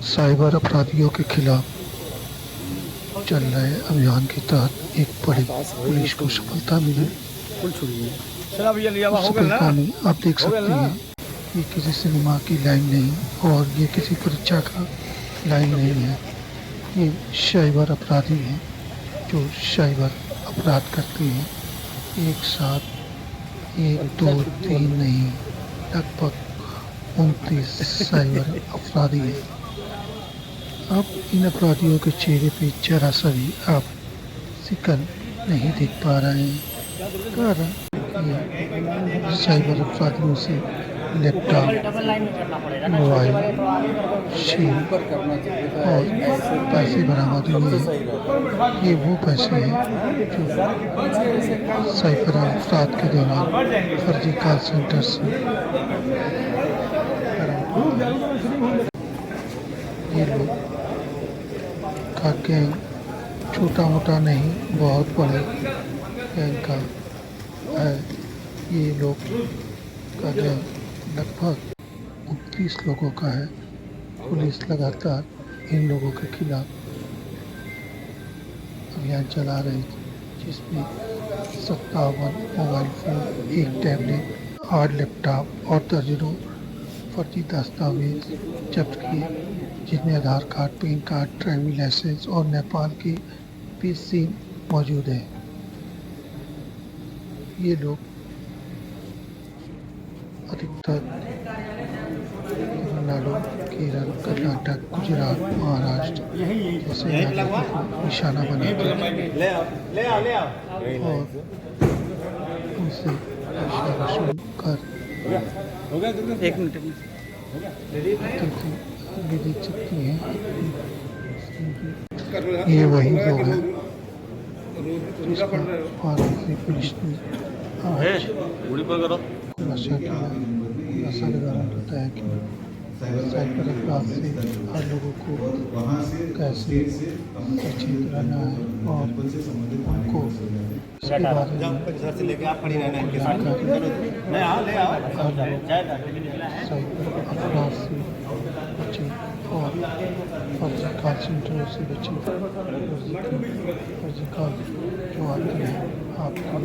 Cyber अपराधियों के खिलाफ चल रहे अभियान के तहत एक बड़ी पुलिस को सफलता मिली। सफलता में आप देख सकते हैं ये किसी सिनेमा की लाइन नहीं और ये किसी परीक्षा का लाइन नहीं है। ये साइबर अपराधी हैं जो साइबर अपराध करते हैं। एक साथ 1, 2, 3 नहीं, लगभग 29 साइबर अपराधी हैं। अब इन अपराधियों के चेहरे पे जरा सा भी आप शिकन नहीं देख पा रहे हैं। कारण ये साइबर अपराधियों से लैपटॉप, मोबाइल, सिम और पैसे बरामद हुए हैं। ये वो पैसे हैं जो साइबर अपराध के दौरान फर्जी कॉल सेंटर से ये लोग का गैंग छोटा मोटा नहीं, बहुत बड़े गैंग का है। ये लोग का गैंग लगभग 29 लोगों का है। पुलिस लगातार इन लोगों के खिलाफ अभियान चला रही थी, जिसमें 57 मोबाइल फोन, 1 टैबलेट, 8 लैपटॉप और दर्जनों फर्जी दस्तावेज जब्त किए, जिनमें Aadhaar card, PAN card, driving licence और नेपाल की सिम मौजूद है। ये लोग अधिकतर तमिलनाडु, केरल, कर्नाटक, गुजरात, महाराष्ट्र जैसे राज्यों को निशाना बनाते हैं और उनसे पैसा वसूल कर भी देख सकती हैं। ये वही लोग हैं जिसका वाराणसी पुलिस ने आज खुलासा किया। खुलासा के दौरान बताया कि साइबर अपराध से हर लोगों को कैसे सचेत रहना है और उनको इसके बारे में साइबर अपराध से बचे और फर्जी कॉल सेंटरों से बचे। फर्जी कॉल जो आते हैं आपको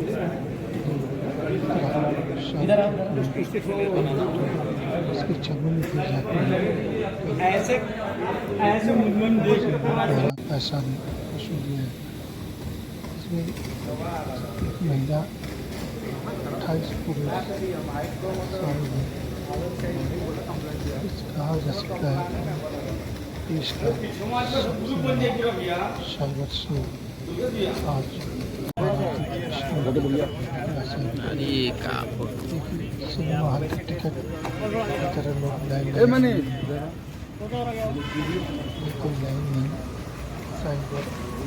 इसके चंगुल में दी जाती है। पैसा नहीं वसूली है। इसमें महिला 28 पुरुष शामिल है। कहा जा सकता है देश का साइबर से आज सिनेमा हॉल की टिकट की तरह लोग लाइन में कोई लाइन नहीं। साइबर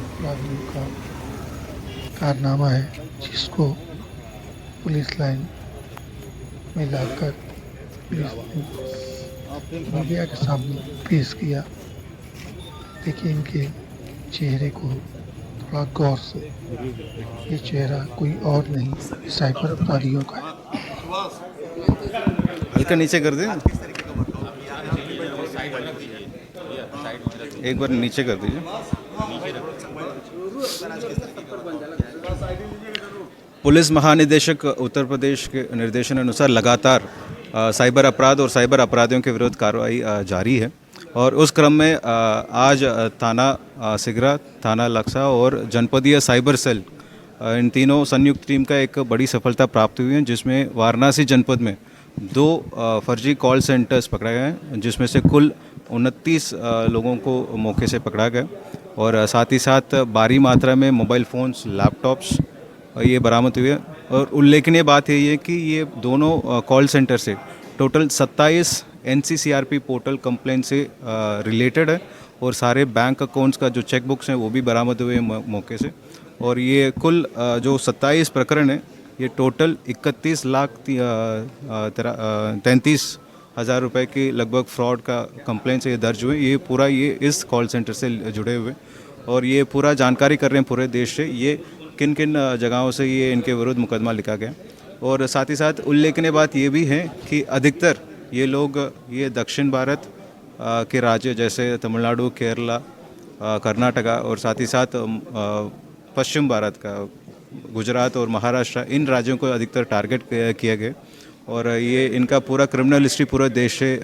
अपराधियों का कारनामा है जिसको पुलिस लाइन में लाकर मीडिया के सामने पेश किया। देखिए इनके चेहरे को थोड़ा गौर से, ये चेहरा कोई और नहीं साइबर अपराधियों का है। हल्का नीचे कर दे, एक बार नीचे कर दीजिए। पुलिस महानिदेशक उत्तर प्रदेश के निर्देशन अनुसार लगातार साइबर अपराध और साइबर अपराधियों के विरुद्ध कार्रवाई जारी है और उस क्रम में आज थाना सिगरा, थाना लक्सा और जनपदीय साइबर सेल इन तीनों संयुक्त टीम का एक बड़ी सफलता प्राप्त हुई है, जिसमें वाराणसी जनपद में 2 फर्जी कॉल सेंटर्स पकड़े गए हैं, जिसमें से कुल 29 लोगों को मौके से पकड़ा गया और साथ ही साथ भारी मात्रा में मोबाइल फ़ोन्स, लैपटॉप्स ये बरामद हुए। और उल्लेखनीय बात यही है कि ये दोनों कॉल सेंटर से टोटल 27 NCCRP पोर्टल कंप्लेंट से रिलेटेड है और सारे बैंक अकाउंट्स का जो चेक बुक्स हैं वो भी बरामद हुए मौके से। और ये कुल जो 27 प्रकरण है ये टोटल 31,33,000 रुपये की लगभग फ्रॉड का कंप्लेंट से ये दर्ज हुए। ये पूरा ये इस कॉल सेंटर से जुड़े हुए और ये पूरा जानकारी कर रहे हैं पूरे देश से ये किन किन जगहों से ये इनके विरुद्ध मुकदमा लिखा गया। और साथ ही साथ उल्लेखनीय बात ये भी है कि अधिकतर ये लोग ये दक्षिण भारत के राज्य जैसे तमिलनाडु, केरला, कर्नाटका और साथ ही साथ पश्चिम भारत का गुजरात और महाराष्ट्र, इन राज्यों को अधिकतर टारगेट किया गया और ये इनका पूरा क्रिमिनल हिस्ट्री पूरे देश से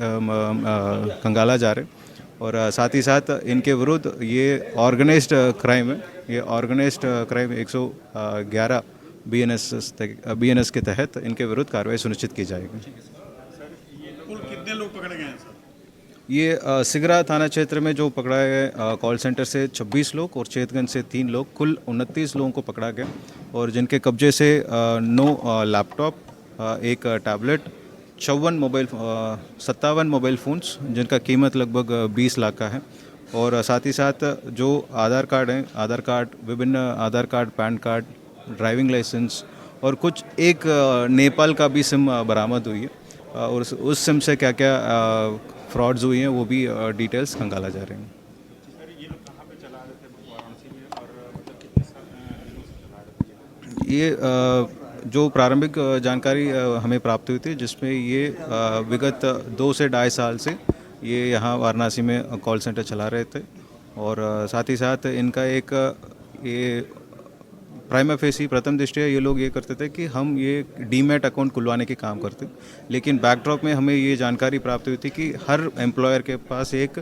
खंगाला जा रहा है। और साथ ही साथ इनके विरुद्ध ये ऑर्गेनाइज्ड क्राइम है, ये ऑर्गेनाइज्ड क्राइम 111 BNS के तहत इनके विरुद्ध कार्रवाई सुनिश्चित की जाएगी। कुल कितने लोग पकड़े गए हैं सर? ये सिगरा थाना क्षेत्र में जो पकड़ा है कॉल सेंटर से 26 लोग और चेतगंज से 3 लोग, कुल 29 लोगों को पकड़ा गया और जिनके कब्जे से 9 लैपटॉप, एक टैबलेट, 57 मोबाइल फ़ोन्स जिनका कीमत लगभग 20 लाख का है और साथ ही साथ जो आधार कार्ड हैं, आधार कार्ड, विभिन्न Aadhaar card, PAN card, driving licence और कुछ एक नेपाल का भी सिम बरामद हुई है और उस सिम से क्या क्या फ्रॉड्स हुई हैं वो भी डिटेल्स खंगाला जा रहे हैं। सर ये लोग कहाँ पे चला रहे थे वाराणसी में और मतलब कितने दिनों से चला रहे थे ये जो प्रारंभिक जानकारी हमें प्राप्त हुई थी जिसमें ये विगत 2 से 2.5 साल से ये यहाँ वाराणसी में कॉल सेंटर चला रहे थे और साथ ही साथ इनका एक ये प्राइमा फेसी प्रथम दृष्टया ये लोग ये करते थे कि हम ये डीमैट अकाउंट खुलवाने के काम करते, लेकिन बैकड्रॉप में हमें ये जानकारी प्राप्त हुई थी कि हर एम्प्लॉयर के पास एक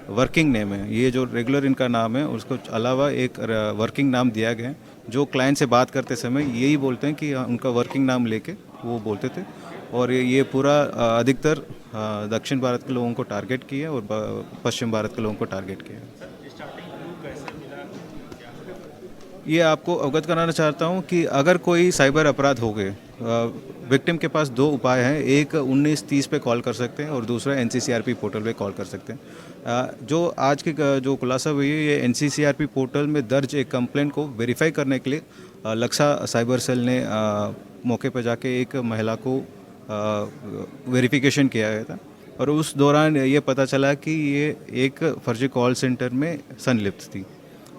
वर्किंग नेम है, ये जो रेगुलर इनका नाम है उसको अलावा एक वर्किंग नाम दिया गया है जो क्लाइंट से बात करते समय यही बोलते हैं कि उनका वर्किंग नाम लेके वो बोलते थे और ये पूरा अधिकतर दक्षिण भारत के लोगों को टारगेट किया और पश्चिम भारत के लोगों को टारगेट किया। ये आपको अवगत कराना चाहता हूँ कि अगर कोई साइबर अपराध हो गए, विक्टिम के पास 2 उपाय हैं, एक 1930 पे कॉल कर सकते हैं और दूसरा NCCRP पोर्टल पे कॉल कर सकते हैं। जो आज की जो खुलासा हुई है ये NCCRP पोर्टल में दर्ज एक कंप्लेंट को वेरीफाई करने के लिए लक्सा साइबर सेल ने मौके पर जाके एक महिला को वेरिफिकेशन किया गया था और उस दौरान ये पता चला कि ये एक फर्जी कॉल सेंटर में संलिप्त थी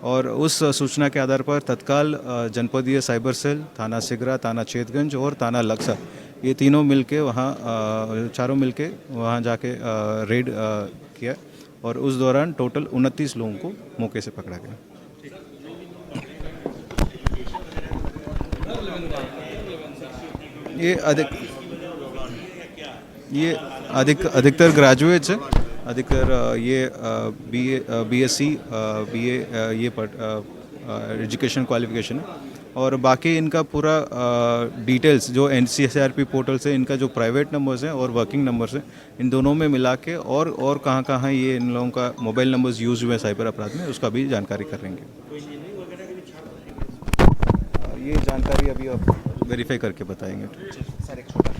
और उस सूचना के आधार पर तत्काल जनपदीय साइबर सेल, थाना सिगरा, थाना चेतगंज और थाना लक्सा, ये तीनों मिलके वहाँ चारों मिलके वहाँ जाके रेड किया और उस दौरान टोटल 29 लोगों को मौके से पकड़ा गया। ये अधिकतर ग्रेजुएट्स हैं, अधिकतर ये BSc, BA ये एजुकेशन क्वालिफिकेशन है और बाकी इनका पूरा डिटेल्स जो NCCRP पोर्टल से इनका जो प्राइवेट नंबर्स हैं और वर्किंग नंबर्स हैं इन दोनों में मिला के और कहाँ ये इन लोगों का मोबाइल नंबर्स यूज़ हुए हैं साइबर अपराध में उसका भी जानकारी कर लेंगे। ये जानकारी अभी आप वेरीफाई करके बताएंगे। सर एक छोटा